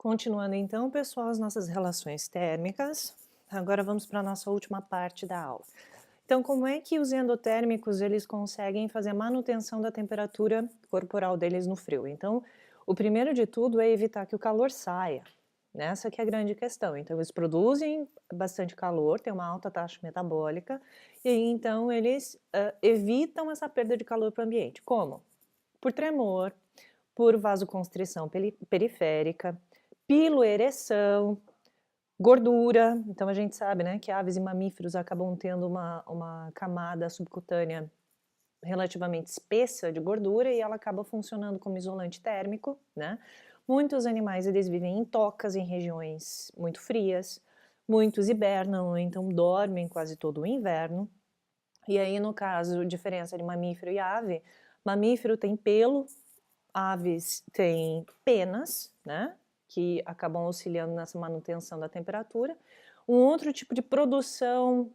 Continuando então, pessoal, as nossas relações térmicas. Agora vamos para a nossa última parte da aula. Então, como é que os endotérmicos eles conseguem fazer a manutenção da temperatura corporal deles no frio? Então, o primeiro de tudo é evitar que o calor saia. Essa que é a grande questão. Então, eles produzem bastante calor, tem uma alta taxa metabólica, e aí então eles evitam essa perda de calor para o ambiente. Como? Por tremor, por vasoconstrição periférica, piloereção, gordura. Então a gente sabe, né, que aves e mamíferos acabam tendo uma camada subcutânea relativamente espessa de gordura e ela acaba funcionando como isolante térmico, né? Muitos animais eles vivem em tocas em regiões muito frias, muitos hibernam, então dormem quase todo o inverno. E aí no caso, diferença de mamífero e ave, mamífero tem pelo, aves têm penas, né, que acabam auxiliando nessa manutenção da temperatura. Um outro tipo de produção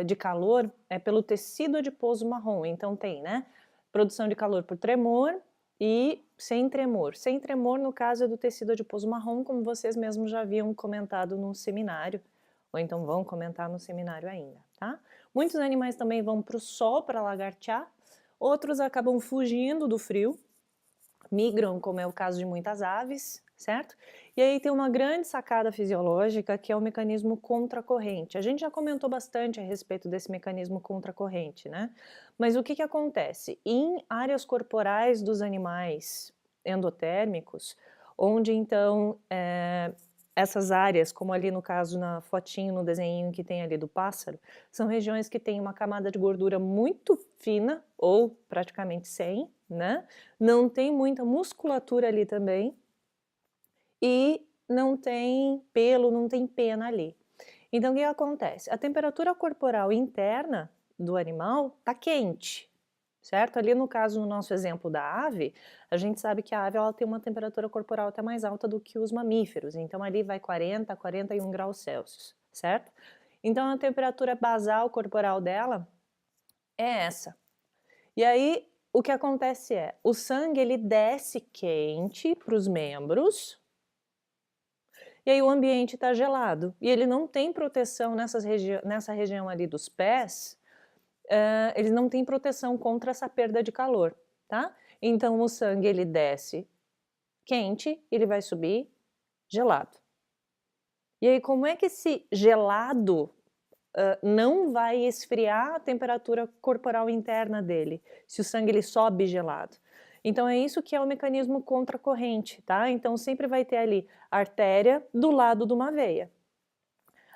de calor é pelo tecido adiposo marrom. Então tem, né, produção de calor por tremor e sem tremor. Sem tremor, no caso, é do tecido adiposo marrom, como vocês mesmos já haviam comentado no seminário, ou então vão comentar no seminário ainda, tá? Muitos animais também vão para o sol para lagartear, outros acabam fugindo do frio, migram, como é o caso de muitas aves, certo? E aí tem uma grande sacada fisiológica que é o mecanismo contracorrente. A gente já comentou bastante a respeito desse mecanismo contracorrente, né? Mas o que acontece? Em áreas corporais dos animais endotérmicos, onde então essas áreas, como ali no caso na fotinho, no desenho que tem ali do pássaro, são regiões que têm uma camada de gordura muito fina ou praticamente sem, né? Não tem muita musculatura ali também e não tem pelo, não tem pena ali. Então o que acontece? A temperatura corporal interna do animal está quente, certo? Ali no caso, no nosso exemplo da ave, a gente sabe que a ave ela tem uma temperatura corporal até mais alta do que os mamíferos, então ali vai 40, 41 graus Celsius, certo? Então a temperatura basal corporal dela é essa. E aí o que acontece é, o sangue ele desce quente para os membros, e aí o ambiente está gelado, e ele não tem proteção nessa região ali dos pés, eles não têm proteção contra essa perda de calor, tá? Então o sangue ele desce quente, ele vai subir gelado. E aí como é que esse gelado não vai esfriar a temperatura corporal interna dele, se o sangue ele sobe gelado? Então é isso que é o mecanismo contracorrente, tá? Então sempre vai ter ali artéria do lado de uma veia.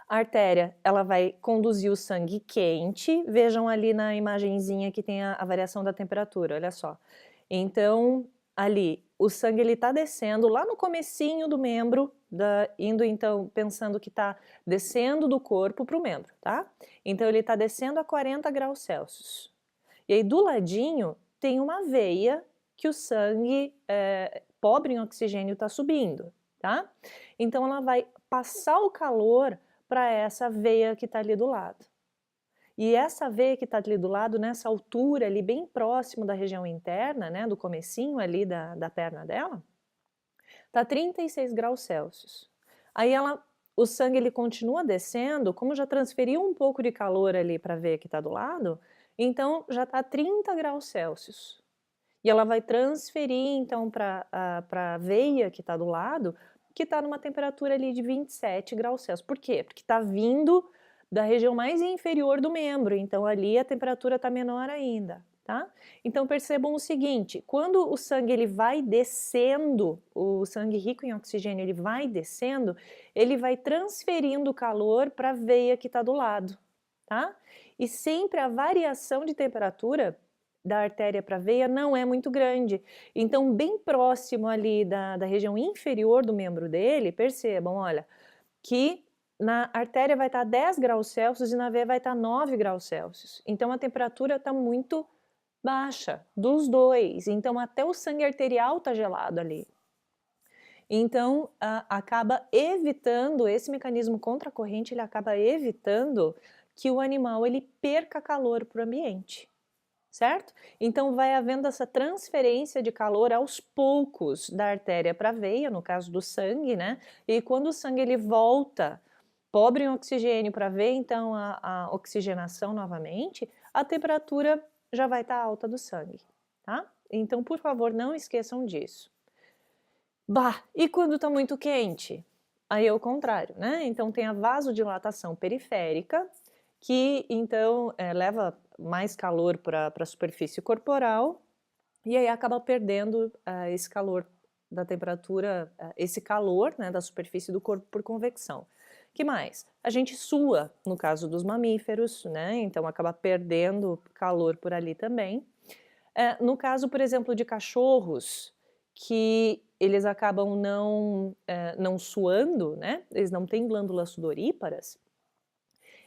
A artéria, ela vai conduzir o sangue quente, vejam ali na imagenzinha que tem a variação da temperatura, olha só. Então, ali, o sangue ele tá descendo lá no comecinho do membro, indo então, pensando que tá descendo do corpo para o membro, tá? Então ele tá descendo a 40 graus Celsius. E aí do ladinho tem uma veia que o sangue pobre em oxigênio tá subindo, tá? Então ela vai passar o calor para essa veia que está ali do lado. E essa veia que está ali do lado, nessa altura ali bem próximo da região interna, né, do comecinho ali da perna dela, tá 36 graus Celsius. Aí o sangue ele continua descendo, como já transferiu um pouco de calor ali para a veia que está do lado, então já está 30 graus Celsius. E ela vai transferir então para a veia que está do lado, que está numa temperatura ali de 27 graus Celsius. Por quê? Porque está vindo da região mais inferior do membro, então ali a temperatura está menor ainda, tá? Então percebam o seguinte, quando o sangue ele vai descendo, o sangue rico em oxigênio ele vai descendo, ele vai transferindo calor para a veia que está do lado, tá? E sempre a variação de temperatura da artéria para a veia não é muito grande. Então, bem próximo ali da região inferior do membro dele, percebam, olha, que na artéria vai estar 10 graus Celsius e na veia vai estar 9 graus Celsius. Então, a temperatura está muito baixa dos dois. Então, até o sangue arterial está gelado ali. Então, acaba evitando, esse mecanismo contracorrente, ele acaba evitando que o animal ele perca calor para o ambiente. certo? Então vai havendo essa transferência de calor aos poucos da artéria para a veia, no caso do sangue, né? E quando o sangue ele volta pobre em oxigênio para ver então a oxigenação novamente, a temperatura já vai estar alta do sangue, tá? Então, por favor, não esqueçam disso. Bah, e quando está muito quente? Aí é o contrário, né? Então tem a vasodilatação periférica, que então leva mais calor para a superfície corporal e aí acaba perdendo esse calor da temperatura, esse calor, né, da superfície do corpo por convecção. Que mais? A gente sua, no caso dos mamíferos, né? Então acaba perdendo calor por ali também. No caso, por exemplo, de cachorros, que eles acabam não suando, né? Eles não têm glândulas sudoríparas,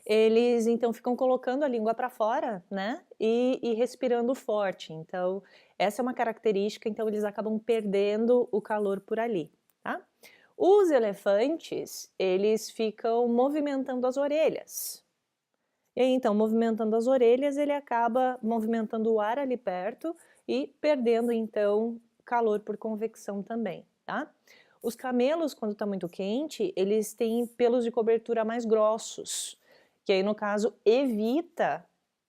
eles então ficam colocando a língua para fora, né? E respirando forte. Então, essa é uma característica, então eles acabam perdendo o calor por ali, tá? Os elefantes, eles ficam movimentando as orelhas. E aí, então, movimentando as orelhas, ele acaba movimentando o ar ali perto e perdendo, então, calor por convecção também, tá? Os camelos, quando está muito quente, eles têm pelos de cobertura mais grossos, que aí, no caso, evita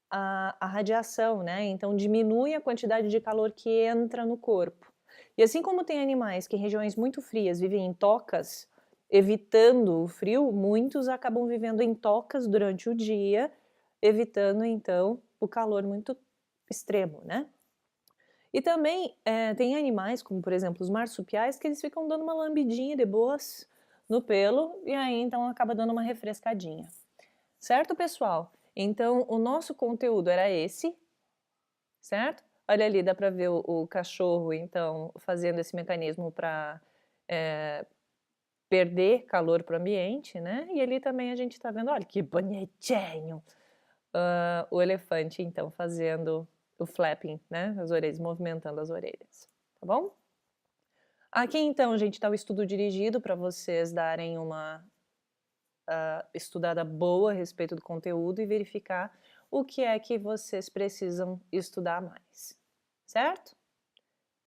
a radiação, né? Então, diminui a quantidade de calor que entra no corpo. E assim como tem animais que em regiões muito frias vivem em tocas, evitando o frio, muitos acabam vivendo em tocas durante o dia, evitando então o calor muito extremo, né? E também tem animais, como por exemplo os marsupiais, que eles ficam dando uma lambidinha de boas no pelo e aí então acaba dando uma refrescadinha. Certo, pessoal? Então o nosso conteúdo era esse, certo? Olha ali, dá para ver o cachorro então fazendo esse mecanismo para perder calor para o ambiente, né? E ali também a gente está vendo, olha que bonitinho, o elefante então fazendo o flapping, né? As orelhas, movimentando as orelhas, tá bom? Aqui então, gente, está o estudo dirigido para vocês darem uma estudada boa a respeito do conteúdo e verificar o que é que vocês precisam estudar mais, certo?